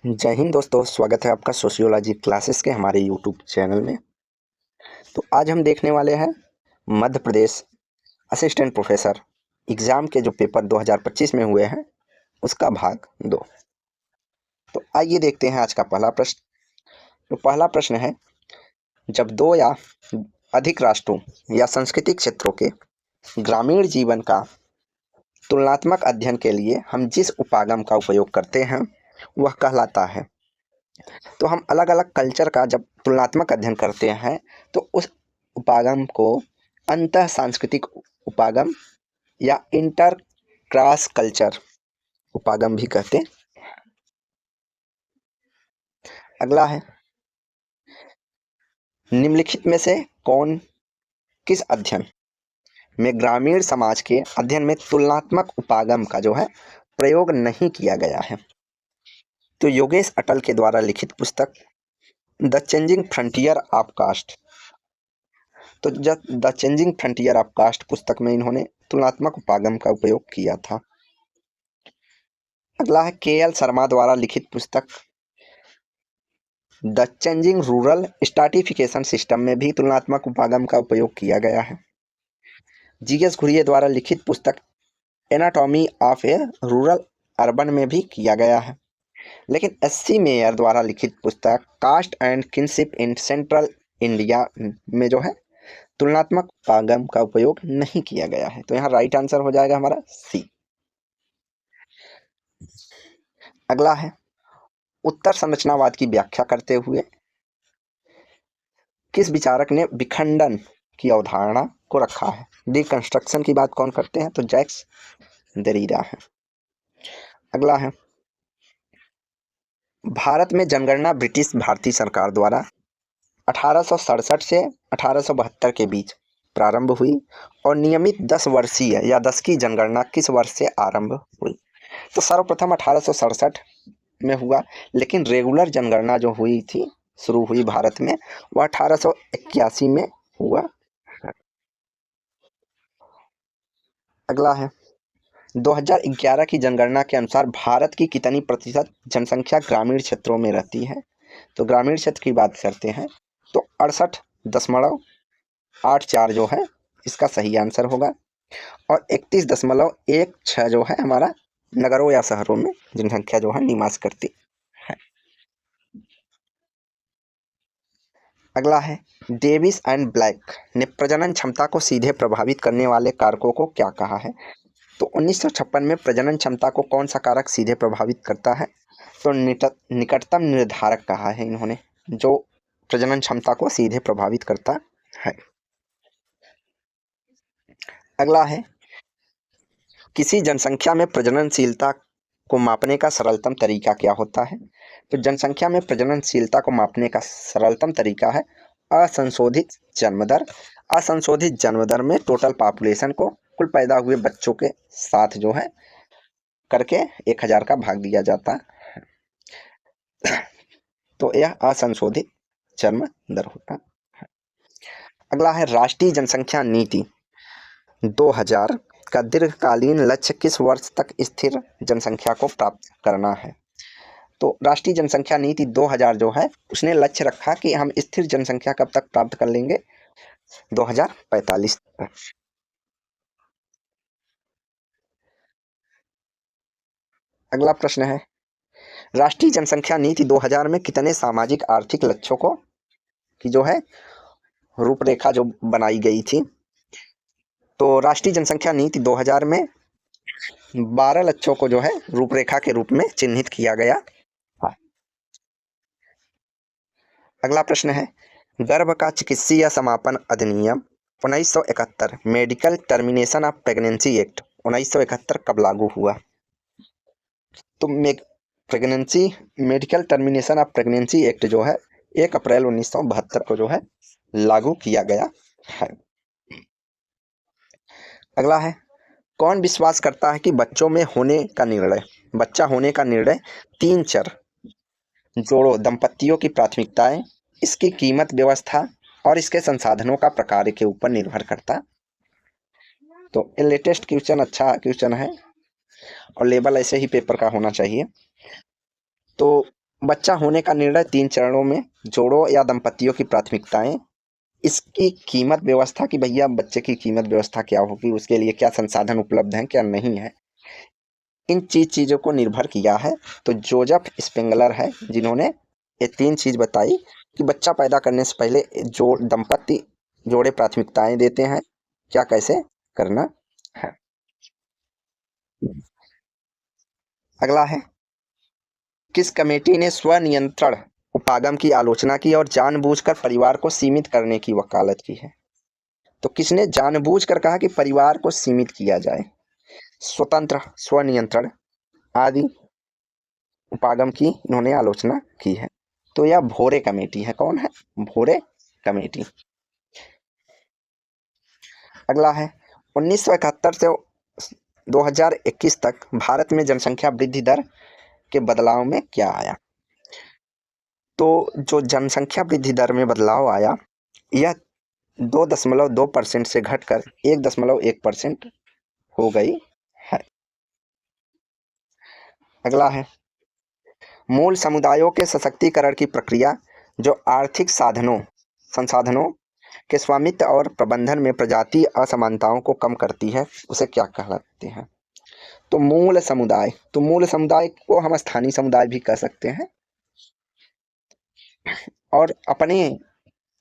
जय हिंद दोस्तों, स्वागत है आपका सोशियोलॉजी क्लासेस के हमारे यूट्यूब चैनल में। तो आज हम देखने वाले हैं Madhya Pradesh assistant professor exam के जो पेपर 2025 में हुए हैं उसका भाग 2। तो आइए देखते हैं आज का पहला प्रश्न। तो पहला प्रश्न है, जब दो या अधिक राष्ट्रों या सांस्कृतिक क्षेत्रों के ग्रामीण जीवन का तुलनात्मक अध्ययन के लिए हम जिस उपागम का उपयोग करते हैं वह कहलाता है। तो हम अलग अलग कल्चर का जब तुलनात्मक अध्ययन करते हैं तो उस उपागम को अंतः सांस्कृतिक उपागम या इंटर क्रॉस कल्चर उपागम भी कहते हैं। अगला है, निम्नलिखित में से किस अध्ययन में ग्रामीण समाज के अध्ययन में तुलनात्मक उपागम का जो है प्रयोग नहीं किया गया है। तो योगेश अटल के द्वारा लिखित पुस्तक the changing frontier of caste, तो the changing frontier of caste पुस्तक में इन्होंने तुलनात्मक उपागम का उपयोग किया था। अगला है, के.एल. शर्मा द्वारा लिखित पुस्तक the changing rural stratification system में भी तुलनात्मक उपागम का उपयोग किया गया है। जी.एस. घुरिये द्वारा लिखित पुस्तक anatomy of A rural urban में भी किया गया है। लेकिन एस.सी. मेयर द्वारा लिखित पुस्तक caste and kinship in central India में जो है तुलनात्मक उपागम का उपयोग नहीं किया गया है। तो यहाँ राइट आंसर हो जाएगा हमारा सी। अगला है, उत्तर संरचनावाद की व्याख्या करते हुए किस विचारक ने विखंडन की अवधारणा को रखा है। डिकंस्ट्रक्शन की बात कौन करते हैं, तो जैक्स देरिडा है। अगला है, भारत में जनगणना ब्रिटिश भारतीय सरकार द्वारा 1867 से 1872 के बीच प्रारंभ हुई और नियमित 10 वर्षीय या 10 की जनगणना किस वर्ष से आरंभ हुई। तो सर्वप्रथम 1867 में हुआ, लेकिन रेगुलर जनगणना जो हुई थी शुरू हुई भारत में वह 1881 में हुआ। अगला है, 2011 की जनगणना के अनुसार भारत की कितनी प्रतिशत जनसंख्या ग्रामीण क्षेत्रों में रहती है। तो ग्रामीण क्षेत्र की बात करते हैं तो 68.84 जो है इसका सही आंसर होगा, और 31.16 जो है हमारा नगरों या शहरों में जनसंख्या जो है निवास करती है। अगला है, डेविस एंड ब्लैक ने प्रजनन क्षमता को सीधे प्रभावित करने वाले कारकों को क्या कहा है। तो 1956 में प्रजनन क्षमता को कौन सा कारक सीधे प्रभावित करता है, तो निकटतम निर्धारक कहा है इन्होंने, जो प्रजनन क्षमता को सीधे प्रभावित करता है। अगला है, किसी जनसंख्या में प्रजननशीलता को मापने का सरलतम तरीका क्या होता है। तो जनसंख्या में प्रजननशीलता को मापने का सरलतम तरीका है असंशोधित जन्म दर। असंशोधित जन्म दर में टोटल पॉपुलेशन को कुल पैदा हुए बच्चों के साथ जो है करके 1000 का भाग दिया जाता है। तो यह असंशोधित जन्म दर होता है। अगला है, राष्ट्रीय जनसंख्या नीति 2000 का दीर्घकालीन लक्ष्य किस वर्ष तक स्थिर जनसंख्या को प्राप्त करना है। तो राष्ट्रीय जनसंख्या नीति 2000 जो है उसने लक्ष्य रखा कि हम स्थिर जनसंख्या कब तक प्राप्त कर लेंगे, 2045 तक। अगला प्रश्न है, राष्ट्रीय जनसंख्या नीति 2000 में कितने सामाजिक आर्थिक लक्ष्यों को की जो है रूपरेखा जो बनाई गई थी। तो राष्ट्रीय जनसंख्या नीति 2000 में 12 लक्ष्यों को जो है रूपरेखा के रूप में चिन्हित किया गया। अगला प्रश्न है, गर्भ का चिकित्सीय समापन अधिनियम 1971 medical termination of pregnancy act 1971 कब लागू हुआ। तो medical termination of pregnancy act जो है 1 अप्रैल 1972 को जो है लागू किया गया है। अगला है, कौन विश्वास करता है कि बच्चा होने का निर्णय 3 चर जोड़ों दंपतियों की प्राथमिकताएं, इसकी कीमत व्यवस्था और इसके संसाधनों का प्रकार के ऊपर निर्भर करता। तो ये लेटेस्ट क्वेश्चन, अच्छा क्वेश्चन है और लेवल ऐसे ही पेपर का होना चाहिए। तो बच्चा होने का निर्णय 3 चरणों में, जोड़ों या दंपतियों की प्राथमिकताएं, इसकी कीमत व्यवस्था कि भैया बच्चे की कीमत व्यवस्था क्या होगी, उसके लिए क्या संसाधन उपलब्ध हैं क्या नहीं है, इन चीज़ों को निर्भर किया है। तो जोसेफ स्पेंगलर है जिन्होंने ये 3 चीज़ बताई कि बच्चा पैदा करने से पहले दंपति जोड़े प्राथमिकताएं देते हैं, क्या कैसे करना है। अगला है, किस कमेटी ने स्वनियंत्रण उपागम की आलोचना की और जानबूझकर परिवार को सीमित करने की वकालत की है। तो किसने जानबूझकर कहा कि परिवार को सीमित किया जाए, स्वतंत्र, स्वनियंत्रण आदि उपागम की इन्होंने आलोचना की है। तो यह भोरे कमेटी है। कौन है? भोरे कमेटी। अगला है, 1971 से 2021 तक भारत में जनसंख्या वृद्धि दर के बदलाव में क्या आया। तो जो जनसंख्या वृद्धि दर में बदलाव आया, यह 2.2% से घटकर 1.1% हो गई है। अगला है, मूल समुदायों के सशक्तिकरण की प्रक्रिया जो आर्थिक संसाधनों के स्वामित्व और प्रबंधन में प्रजातीय असमानताओं को कम करती है, उसे क्या कहलाते हैं। तो मूल समुदाय, तो मूल समुदाय को हम स्थानीय समुदाय भी कह सकते हैं। और अपने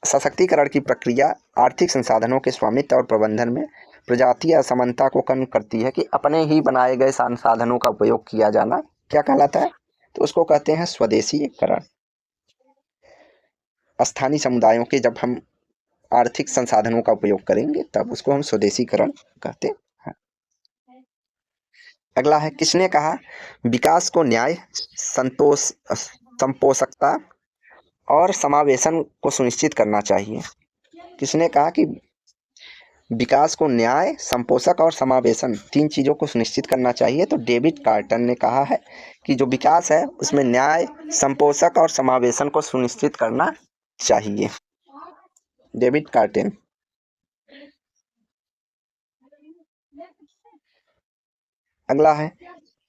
सशक्तिकरण की प्रक्रिया आर्थिक संसाधनों के स्वामित्व और प्रबंधन में प्रजातीय असमानता को कम करती है कि अपने ही बनाए गए संसाधनों का उपयोग किया जाना क्या कहलाता है। तो उसको कहते हैं स्वदेशीकरण। स्थानीय समुदायों के जब हम आर्थिक संसाधनों का उपयोग करेंगे तब उसको हम स्वदेशीकरण कहते हैं। अगला है, किसने कहा विकास को न्याय, संपोषकता और समावेशन को सुनिश्चित करना चाहिए। किसने कहा कि विकास को न्याय, संपोषक और समावेशन 3 चीज़ों को सुनिश्चित करना चाहिए। तो डेविड कार्टन ने कहा है कि जो विकास है उसमें न्याय, संपोषक और समावेशन को सुनिश्चित करना चाहिए। David carton. अगला है,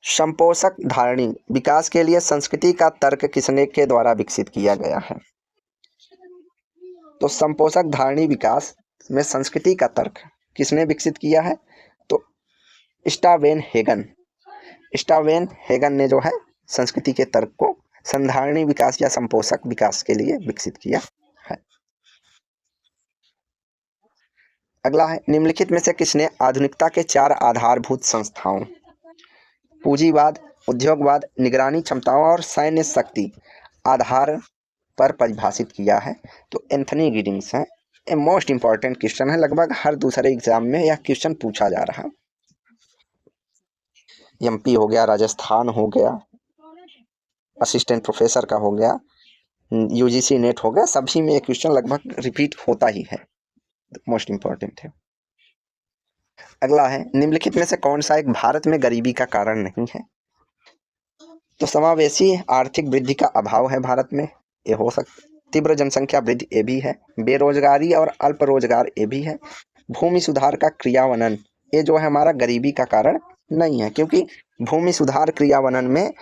संपोषक धारणी विकास के लिए संस्कृति का तर्क किसने के द्वारा विकसित किया गया है। तो संपोषक धारणी विकास में संस्कृति का तर्क किसने विकसित किया है। तो स्टावेन हेगन ने जो है संस्कृति के तर्क को संधारणी विकास या संपोषक विकास के लिए विकसित किया है। अगला है, निम्नलिखित में से किसने आधुनिकता के 4 आधारभूत संस्थाओं पूंजीवाद, उद्योगवाद, निगरानी क्षमताओं और सैन्य शक्ति आधार पर परिभाषित किया है। तो एंथनी गिडिंग्स है। ये मोस्ट इंपॉर्टेंट क्वेश्चन है, लगभग हर दूसरे एग्जाम में यह क्वेश्चन पूछा जा रहा है। एमपी हो गया, राजस्थान हो गया, असिस्टेंट प्रोफेसर का हो गया, यूजीसी नेट हो गया, सभी में ये क्वेश्चन लगभग रिपीट होता ही है, मोस्ट इंपॉर्टेंट है। अगला है, निम्नलिखित में से कौन सा एक भारत में गरीबी का कारण नहीं है। तो समावेशी आर्थिक वृद्धि का अभाव है भारत में, ये हो सकता। तीव्र जनसंख्या वृद्धि, ये भी है। बेरोजगारी और अल्प रोजगार, ये भी है। भूमि सुधार का क्रियान्वयन, ये जो है हमारा गरीबी का कारण नहीं है, क्योंकि भूमि सुधार क्रियान्वयन में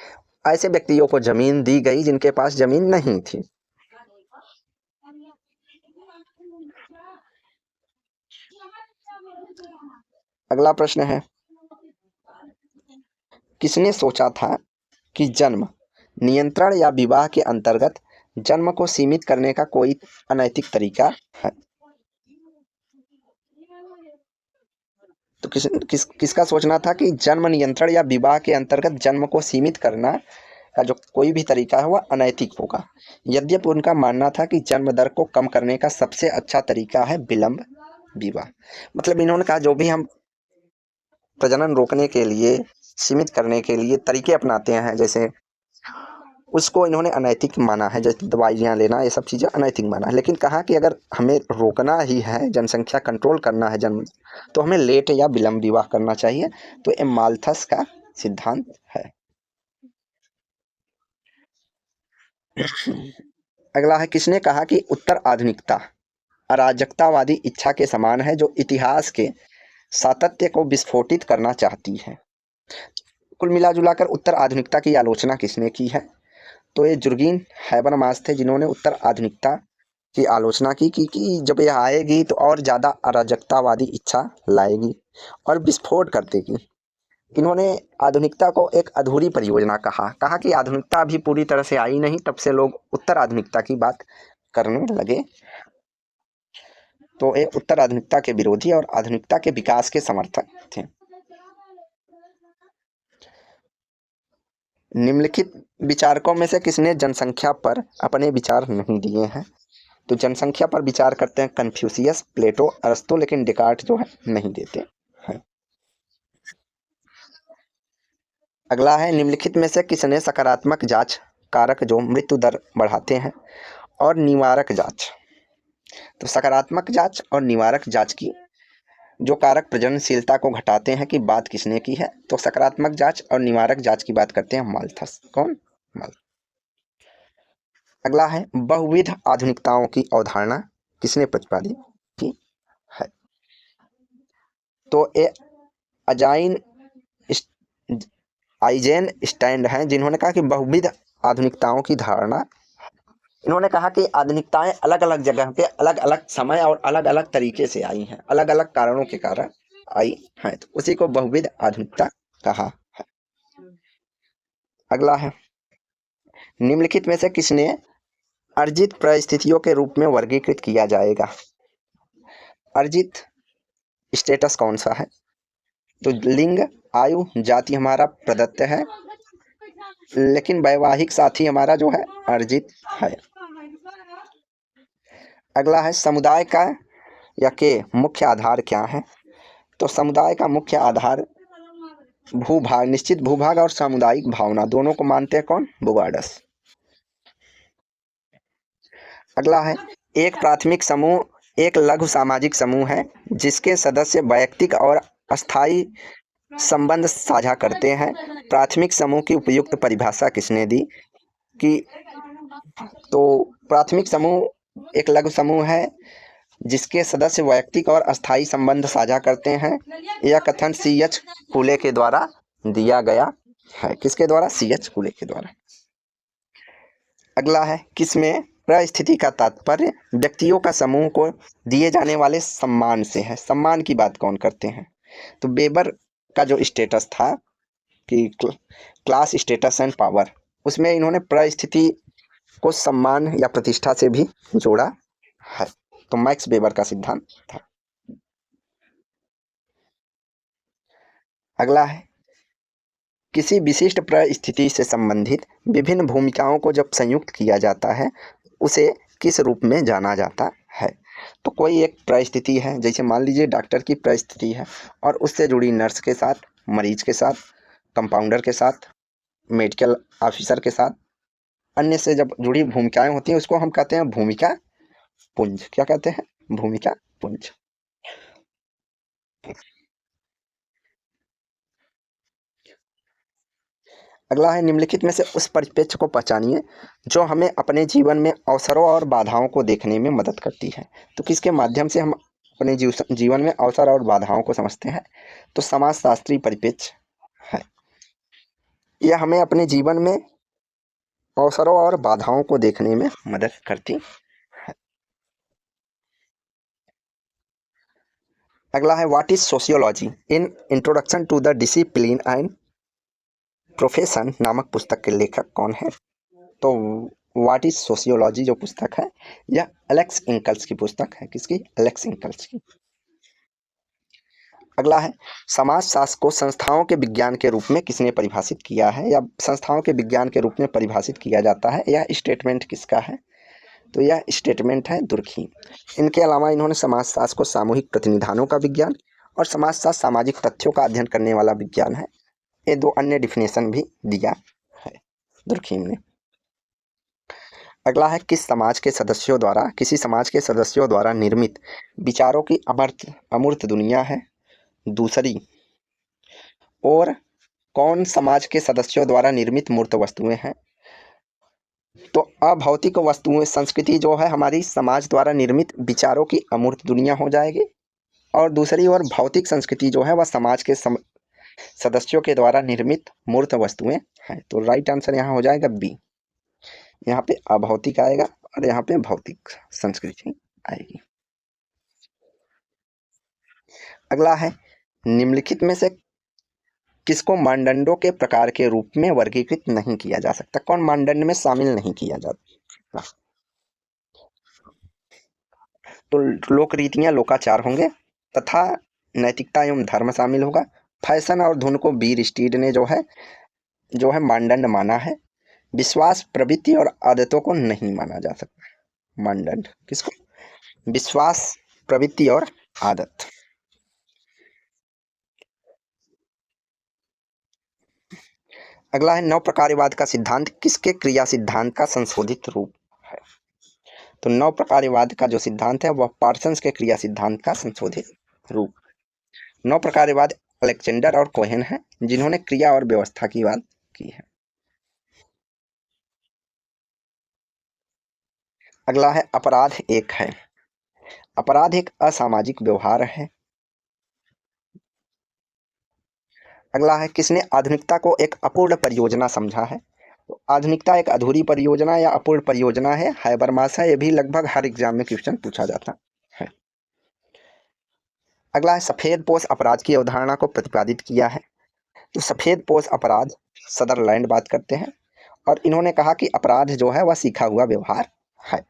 ऐसे व्यक्तियों को जमीन दी गई जिनके पास जमीन नहीं थी। अगला प्रश्न है, किसने सोचा था कि जन्म नियंत्रण या विवाह के अंतर्गत जन्म को सीमित करने का कोई अनैतिक तरीका है। तो किसका सोचना था कि जन्म नियंत्रण या विवाह के अंतर्गत जन्म को सीमित करना का जो कोई भी तरीका है वह अनैतिक होगा। यद्यपि उनका मानना था कि जन्म दर को कम करने का सबसे अच्छा तरीका है विलंब विवाह। मतलब इन्होंने कहा जो भी हम प्रजनन रोकने के लिए, सीमित करने के लिए तरीके अपनाते हैं, जैसे उसको इन्होंने अनैतिक माना है। जैसे दवाइयाँ लेना, ये सब चीज़ें अनैतिक माना है। लेकिन कहा कि अगर हमें रोकना ही है, जनसंख्या कंट्रोल करना है जन्म, तो हमें लेट या विलंब विवाह करना चाहिए। तो ये माल्थस का सिद्धांत है। अगला है, किसने कहा कि उत्तर आधुनिकता अराजकतावादी इच्छा के समान है जो इतिहास के सातत्य को विस्फोटित करना चाहती है। कुल मिला जुलाकर उत्तर आधुनिकता की आलोचना किसने की है। तो ये जुर्गेन हैबरमास थे जिन्होंने उत्तर आधुनिकता की आलोचना की कि जब यह आएगी तो और ज़्यादा अराजकतावादी इच्छा लाएगी और विस्फोट कर देगी। इन्होंने आधुनिकता को एक अधूरी परियोजना कहा कि आधुनिकता अभी पूरी तरह से आई नहीं, तब से लोग उत्तर आधुनिकता की बात करने लगे। तो ये उत्तर आधुनिकता के विरोधी और आधुनिकता के विकास के समर्थक थे। निम्नलिखित विचारकों में से किसने जनसंख्या पर अपने विचार नहीं दिए हैं? तो जनसंख्या पर विचार करते हैं कन्फ्यूशियस, प्लेटो, अरस्तु, लेकिन डेकार्ट जो है नहीं देते हैं। अगला है निम्नलिखित में से किसने सकारात्मक जांच कारक जो मृत्यु दर बढ़ाते हैं और निवारक जांच। तो सकारात्मक जांच और निवारक जांच की जो कारक प्रजननशीलता को घटाते हैं की बात किसने की है? तो सकारात्मक जांच और निवारक जांच की बात करते हैं माल्थस। कौन? माल्थस। अगला है बहुविध आधुनिकताओं की अवधारणा किसने प्रतिपादित की है? तो ये आइजेन स्टैंड हैं जिन्होंने कहा कि बहुविध आधुनिकताओं की धारणा। इन्होंने कहा कि आधुनिकताएं अलग अलग जगह पे अलग अलग समय और अलग अलग तरीके से आई हैं, अलग अलग कारणों के कारण आई हैं, तो उसी को बहुविध आधुनिकता कहा है। अगला है निम्नलिखित में से किसने अर्जित परिस्थितियों के रूप में वर्गीकृत किया जाएगा? अर्जित स्टेटस कौन सा है? तो लिंग, आयु, जाति हमारा प्रदत्त है, लेकिन वैवाहिक साथी हमारा जो है अर्जित है। अगला है समुदाय का या के मुख्य आधार क्या है? तो समुदाय का मुख्य आधार भूभाग, निश्चित भूभाग और सामुदायिक भावना दोनों को मानते हैं कौन? बुवार्डस। अगला है एक प्राथमिक समूह एक लघु सामाजिक समूह है जिसके सदस्य वैयक्तिक और अस्थायी संबंध साझा करते हैं। प्राथमिक समूह की उपयुक्त परिभाषा किसने दी? कि तो प्राथमिक समूह एक लघु समूह है जिसके सदस्य वैयक्तिक और अस्थायी संबंध साझा करते हैं। यह कथन C.H. फुले के द्वारा दिया गया है। किसके द्वारा? C.H. फुले के द्वारा। अगला है किसमें परिस्थिति का तात्पर्य व्यक्तियों का समूह को दिए जाने वाले सम्मान से है। सम्मान की बात कौन करते हैं? तो बेबर का जो स्टेटस था कि क्लास स्टेटस एंड पावर, उसमें इन्होंने परिस्थिति को सम्मान या प्रतिष्ठा से भी जोड़ा है। तो मैक्स वेबर का सिद्धांत था। अगला है किसी विशिष्ट परिस्थिति से संबंधित विभिन्न भूमिकाओं को जब संयुक्त किया जाता है उसे किस रूप में जाना जाता है? तो कोई एक परिस्थिति है, जैसे मान लीजिए डॉक्टर की परिस्थिति है और उससे जुड़ी नर्स के साथ, मरीज के साथ, कंपाउंडर के साथ, मेडिकल ऑफिसर के साथ, अन्य से जब जुड़ी भूमिकाएं होती हैं उसको हम कहते हैं भूमिका पुंज। क्या कहते हैं? भूमिका पुंज। अगला है निम्नलिखित में से उस परिप्रेक्ष्य को पहचानिए जो हमें अपने जीवन में अवसरों और बाधाओं को देखने में मदद करती है। तो किसके माध्यम से हम अपने जीवन में अवसर और बाधाओं को समझते हैं? तो समाजशास्त्री परिप्रेक्ष्य है। यह हमें अपने जीवन में अवसरों और बाधाओं को देखने में मदद करती है। अगला है what is sociology in introduction to the discipline and profession नामक पुस्तक के लेखक कौन है? तो व्हाट इज सोशियोलॉजी जो पुस्तक है यह एलेक्स इंकल्स की पुस्तक है। किसकी? एलेक्स इंकल्स की। अगला है समाजशास्त्र को संस्थाओं के विज्ञान के रूप में किसने परिभाषित किया है या संस्थाओं के विज्ञान के रूप में परिभाषित किया जाता है? यह स्टेटमेंट किसका है? तो यह स्टेटमेंट है दुर्खीम। इनके अलावा इन्होंने समाजशास्त्र को सामूहिक प्रतिनिधानों का विज्ञान और समाजशास्त्र सामाजिक तथ्यों का अध्ययन करने वाला विज्ञान है, ये दो अन्य डिफिनेशन भी दिया है दुर्खीम ने। अगला है किसी समाज के सदस्यों द्वारा निर्मित विचारों की अमूर्त दुनिया है दूसरी, और कौन समाज के सदस्यों द्वारा निर्मित मूर्त वस्तुएं हैं? तो अभौतिक वस्तुएं संस्कृति जो है हमारी समाज द्वारा निर्मित विचारों की अमूर्त दुनिया हो जाएगी, और दूसरी ओर भौतिक संस्कृति जो है वह समाज के सदस्यों के द्वारा निर्मित मूर्त वस्तुएं हैं। तो राइट आंसर यहाँ हो जाएगा बी। यहाँ पे अभौतिक आएगा और यहाँ पे भौतिक संस्कृति आएगी। अगला है, निम्नलिखित में से किसको मानदंडों के प्रकार के रूप में वर्गीकृत नहीं किया जा सकता? कौन मानदंड में शामिल नहीं किया जाता? तो लोक रीतियां, लोकाचार होंगे, तथा नैतिकता एवं धर्म शामिल होगा। फैशन और धुन को बीर स्टीड ने जो है मानदंड माना है। विश्वास, प्रवृत्ति और आदतों को नहीं माना जा सकता मानदंड। किसको? विश्वास, प्रवृत्ति और आदत। अगला है, नव प्रकारवाद का सिद्धांत किसके क्रिया सिद्धांत का संशोधित रूप है? तो नव प्रकारवाद का जो सिद्धांत है वह पार्सन्स के क्रिया सिद्धांत का संशोधित रूप। नव प्रकारवाद अलेक्जेंडर और कोहेन है जिन्होंने क्रिया और व्यवस्था की बात की है। अगला है, अपराध एक है। अपराध एक असामाजिक व्यवहार है। अगला है, किसने आधुनिकता को एक अपूर्ण परियोजना समझा है? तो आधुनिकता एक अधूरी परियोजना या अपूर्ण परियोजना है, हाइबरमास है। ये भी लगभग हर एग्जाम में क्वेश्चन पूछा जाता है। अगला है, सफेद पोश अपराध की अवधारणा को प्रतिपादित किया है। तो सफेद पोश अपराध सदरलैंड बात करते हैं और इन्होंने कहा कि अपराध जो है वह सीखा हुआ व्यवहार है।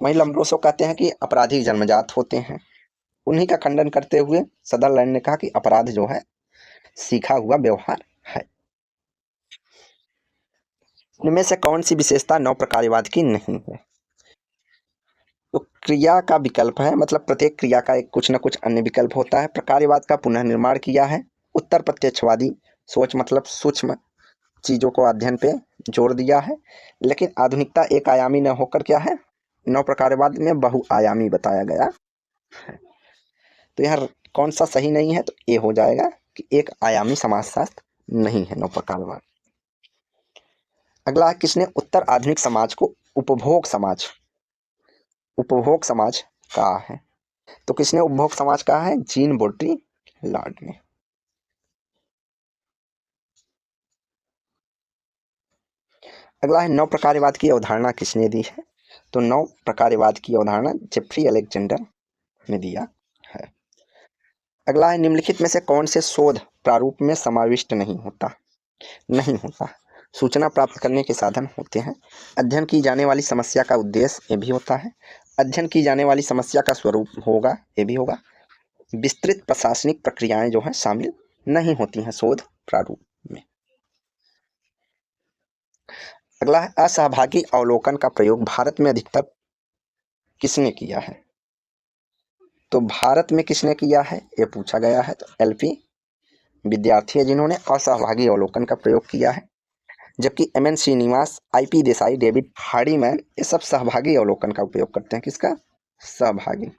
वहीं लम्ब्रोसो कहते हैं कि अपराधी जन्मजात होते हैं। उन्हीं का खंडन करते हुए सदरलैंड ने कहा कि अपराध जो है सीखा हुआ व्यवहार है। इनमें से कौन सी विशेषता नव प्रकारवाद की नहीं है? तो क्रिया का विकल्प है, मतलब प्रत्येक क्रिया का एक कुछ न कुछ अन्य विकल्प होता है। प्रकारवाद का पुनर्निर्माण किया है। उत्तर प्रत्यक्षवादी सोच, मतलब सूक्ष्म चीजों को अध्ययन पे जोर दिया है। लेकिन आधुनिकता एक आयामी न होकर क्या है, नव प्रकारवाद में बहुआयामी बताया गया है। तो यहाँ कौन सा सही नहीं है? तो ये हो जाएगा कि एक आयामी समाजशास्त्र नहीं है नव प्रकारवाद। अगला, किसने उत्तर आधुनिक समाज को उपभोग समाज कहा है? तो किसने उपभोग समाज कहा है? जीन बाudrillard ने। अगला है, नव प्रकारवाद की अवधारणा किसने दी है? तो नव प्रकारवाद की अवधारणा जेफ्री अलेक्जेंडर ने दिया है। अगला है, निम्नलिखित में से कौन से शोध प्रारूप में समाविष्ट नहीं होता? सूचना प्राप्त करने के साधन होते हैं। अध्ययन की जाने वाली समस्या का उद्देश्य, ये भी होता है। अध्ययन की जाने वाली समस्या का स्वरूप होगा, ये भी होगा। विस्तृत प्रशासनिक प्रक्रियाएं जो हैं शामिल नहीं होती हैं शोध प्रारूप में। अगला है, असहभागी अवलोकन का प्रयोग भारत में अधिकतर किसने किया है? तो भारत में किसने किया है ये पूछा गया है। तो एलपी विद्यार्थी है जिन्होंने असहभागी अवलोकन का प्रयोग किया है। जबकि MN Srinivas, IP Desai, David Hardiman ये सब सहभागी अवलोकन का उपयोग करते हैं। किसका? सहभागी।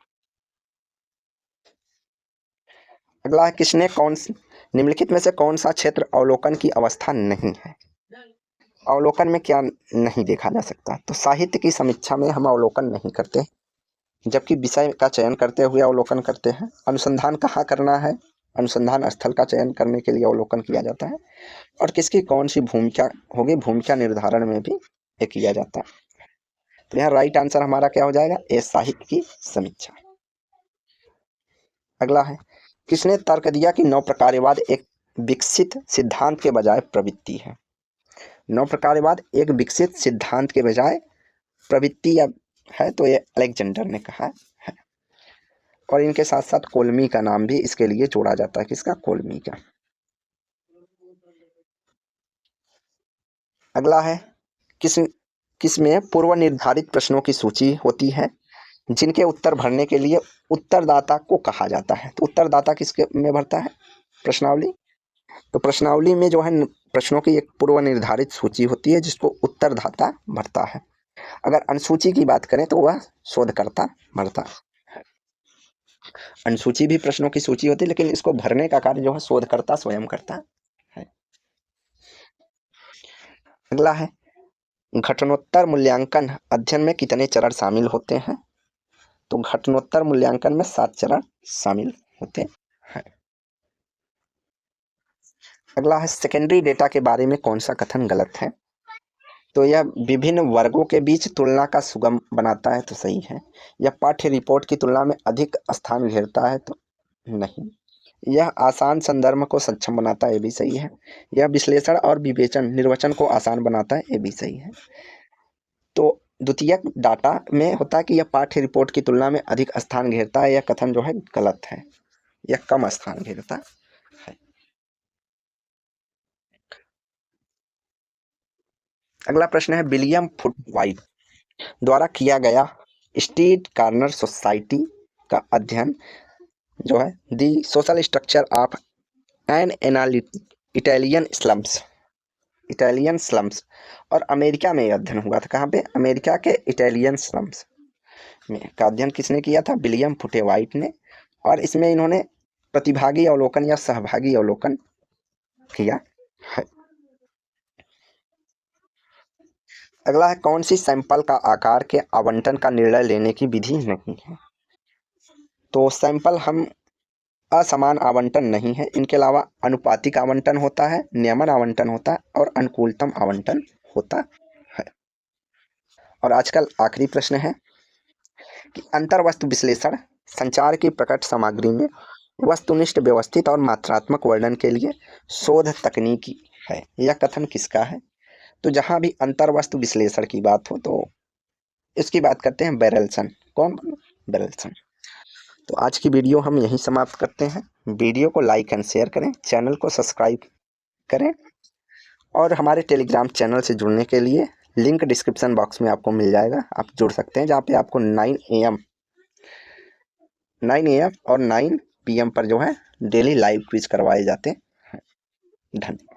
अगला है, निम्नलिखित में से कौन सा क्षेत्र अवलोकन की अवस्था नहीं है? अवलोकन में क्या नहीं देखा जा सकता? तो साहित्य की समीक्षा में हम अवलोकन नहीं करते, जबकि विषय का चयन करते हुए अवलोकन करते हैं। अनुसंधान कहाँ करना है, अनुसंधान स्थल का चयन करने के लिए अवलोकन किया जाता है। और किसकी कौन सी भूमिका होगी, भूमिका निर्धारण में भी ये किया जाता है। तो यहाँ राइट आंसर हमारा क्या हो जाएगा? ए, साहित्य की समीक्षा। अगला है, किसने तर्क दिया कि नव प्रकारवाद एक विकसित सिद्धांत के बजाय प्रवृत्ति है? नव प्रकारवाद एक विकसित सिद्धांत के बजाय प्रवृत्ति या है, तो ये अलेक्जेंडर ने कहा है। और इनके साथ साथ कोलमी का नाम भी इसके लिए जोड़ा जाता है। किसका? कोलमी का। अगला है, किस में पूर्व निर्धारित प्रश्नों की सूची होती है जिनके उत्तर भरने के लिए उत्तरदाता को कहा जाता है? तो उत्तरदाता किसके में भरता है? प्रश्नावली। तो प्रश्नावली में जो है प्रश्नों की एक पूर्व निर्धारित सूची होती है जिसको उत्तरदाता भरता है। अगर अनुसूची की बात करें तो वह शोधकर्ता भरता है। अनुसूची भी प्रश्नों की सूची होती है, लेकिन इसको भरने का कार्य जो है शोधकर्ता स्वयं करता है। अगला है, घटनोत्तर मूल्यांकन अध्ययन में कितने चरण शामिल होते हैं? तो घटनोत्तर मूल्यांकन में 7 चरण शामिल होते हैं। अगला है, सेकेंडरी डेटा के बारे में कौन सा कथन गलत है? तो यह विभिन्न वर्गों के बीच तुलना का सुगम बनाता है, तो सही है। यह पाठ्य रिपोर्ट की तुलना में अधिक स्थान घेरता है, तो नहीं। यह आसान संदर्भ को सक्षम बनाता है, ये भी सही है। यह विश्लेषण और विवेचन निर्वचन को आसान बनाता है, ये भी सही है। तो द्वितीयक डाटा में होता है कि यह पाठ्य रिपोर्ट की तुलना में अधिक स्थान घेरता है, यह कथन जो है गलत है, यह कम स्थान घेरता है। अगला प्रश्न है, विलियम फुट वाइट द्वारा किया गया स्ट्रीट कॉर्नर सोसाइटी का अध्ययन जो है the social structure of an Italian slums और अमेरिका में यह अध्ययन हुआ था। कहाँ पे? अमेरिका के इटालियन स्लम्स में का अध्ययन किसने किया था? विलियम फुटे वाइट ने। और इसमें इन्होंने प्रतिभागी अवलोकन या सहभागी अवलोकन किया है। अगला है, कौन सी सैंपल का आकार के आवंटन का निर्णय लेने की विधि नहीं है? तो सैंपल हम असमान आवंटन नहीं है, इनके अलावा अनुपातिक आवंटन होता है, नियमन आवंटन होता है और अनुकूलतम आवंटन होता है। और आजकल आखिरी प्रश्न है कि अंतर्वस्तु विश्लेषण संचार की प्रकट सामग्री में वस्तुनिष्ठ व्यवस्थित और मात्रात्मक वर्णन के लिए शोध तकनीकी है, यह कथन किसका है? तो जहां भी अंतर्वस्तु विश्लेषण की बात हो तो इसकी बात करते हैं बेरेल्सन। कौन? बेरेल्सन। तो आज की वीडियो हम यहीं समाप्त करते हैं। वीडियो को लाइक एंड शेयर करें, चैनल को सब्सक्राइब करें और हमारे टेलीग्राम चैनल से जुड़ने के लिए लिंक डिस्क्रिप्शन बॉक्स में आपको मिल जाएगा, आप जुड़ सकते हैं, जहाँ पे आपको 9 AM और 9 PM पर जो है डेली लाइव क्विज करवाए जाते हैं। धन्यवाद।